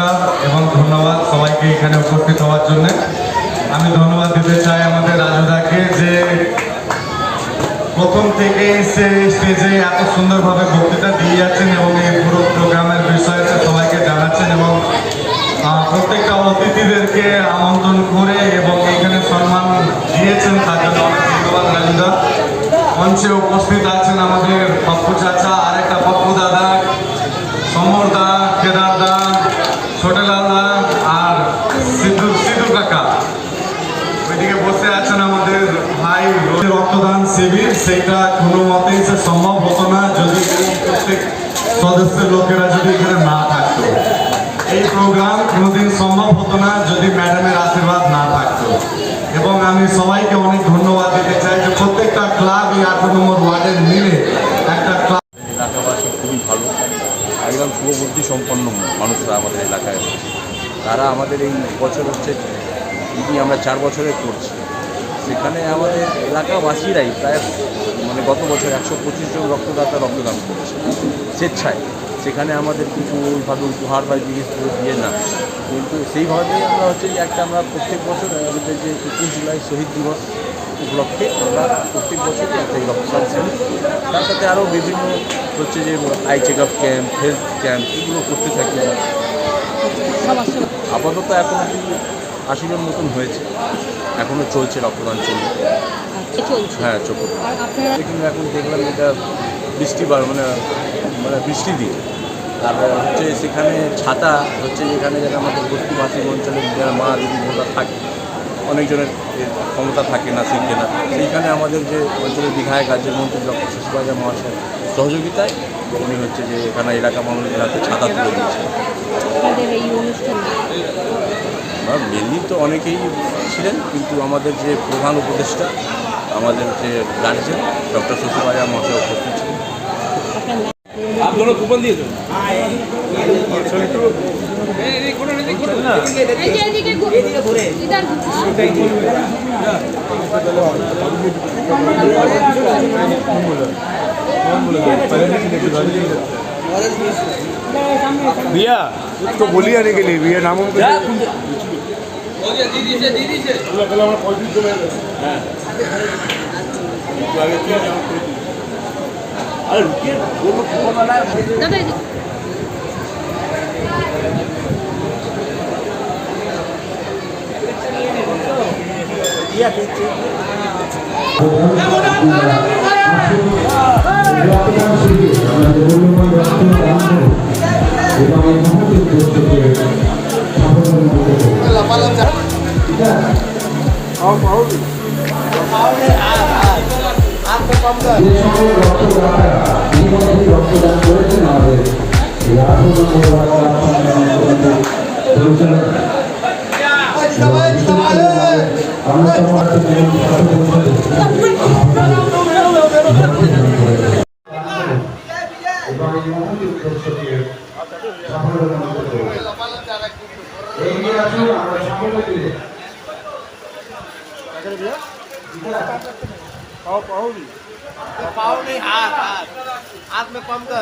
নমস্কার এবং ধন্যবাদ সবাইকে এখানে উপস্থিত হওয়ার জন্য। আমি ধন্যবাদ দিতে চাই আমাদের রাজুদাকে, যে প্রথম থেকে সে স্টেজে এত সুন্দরভাবে বক্তৃতা দিয়ে যাচ্ছেন এবং এই পুরো প্রোগ্রামের বিষয়ে সবাইকে জানাচ্ছেন এবং প্রত্যেকটা অতিথিদেরকে আমন্ত্রণ করে এবং এখানে সম্মান দিয়েছেন, তার জন্য অনেক ধন্যবাদ রাজুদা। মঞ্চে উপস্থিত আছেন আমাদের পপ্পু চাচা, আরেকটা পপ্পু দাদা, সমর দা, কেদার দা, ছোটলাল দা আর সিধু কাকা। ওইদিকে বসে আছেন আমাদের ভাই রক্তদান শিবির। সেইটা কোনো মতেই সম্ভব হতো না যদি প্রত্যেক সদস্যের লোকেরা যদি এখানে না থাকতো। এই প্রোগ্রাম কোনোদিন সম্ভব হতো না যদি ম্যাডামের আশীর্বাদ না থাকতো। এবং আমি সবাইকে অনেক ধন্যবাদ দিতে চাই যে প্রত্যেকটা ক্লাব এই 8 নম্বর ওয়ার্ডের মিলে একটা ক্লাব। এলাকাবাসী খুবই ভালো, একদম শুভবুদ্ধি সম্পন্ন মানুষরা আমাদের এলাকায় রয়েছে। তারা আমাদের এই বছর হচ্ছে আমরা 4 বছরে করছি, সেখানে আমাদের এলাকাবাসীরাই প্রায় গত বছর 125 জন রক্তদাতা রক্তদান করেছে স্বেচ্ছায়। সেখানে আমাদের কিছু ওইভাবে উপহার বা জিনিসগুলো দিয়ে না, কিন্তু সেইভাবে আমরা হচ্ছে যে আমরা প্রত্যেক বছর আমাদের যে 21 জুলাই শহীদ দিবস উপলক্ষে আমরা প্রত্যেক বছরই একটা রক্তদান শিবির, তার সাথে আরও বিভিন্ন হচ্ছে যে eye check up camp, health camp, এগুলো করতে থাকি। আপাতত এখন 80 জন মতন হয়েছে, এখনও চলছে, রক্তদান চলছে। হ্যাঁ, চলছে। কিন্তু এখন দেখলাম এটা বৃষ্টিবার বৃষ্টি দিন, আর হচ্ছে সেখানে ছাতা হচ্ছে যেখানে যারা আমাদের বস্তিবাসী অঞ্চলের যারা মা দিদি বোনরা থাকে, অনেকজনের ক্ষমতা থাকে না শিখবে না, সেইখানে আমাদের যে অঞ্চলের বিধায়ক রাজ্যের মন্ত্রী ডক্টর শশীবাজা মহাশয় সহযোগিতায় উনি হচ্ছে যে এখানে এলাকা মানুষের হাতে ছাতা তুলে দিয়েছে। মেনলি তো অনেকেই ছিলেন, কিন্তু আমাদের যে প্রধান উপদেষ্টা আমাদের যে গার্জেন ডক্টর শশীবাজা মহাশয় উপস্থিত ছিলেন। আপনারা কুপন দিয়েছেন? भैया उसको बोलिए आने के लिए, भैया नाम अरे रुकिए, वो लोग कौन वाला है? पाओ नहीं, हाथ में पंप कर।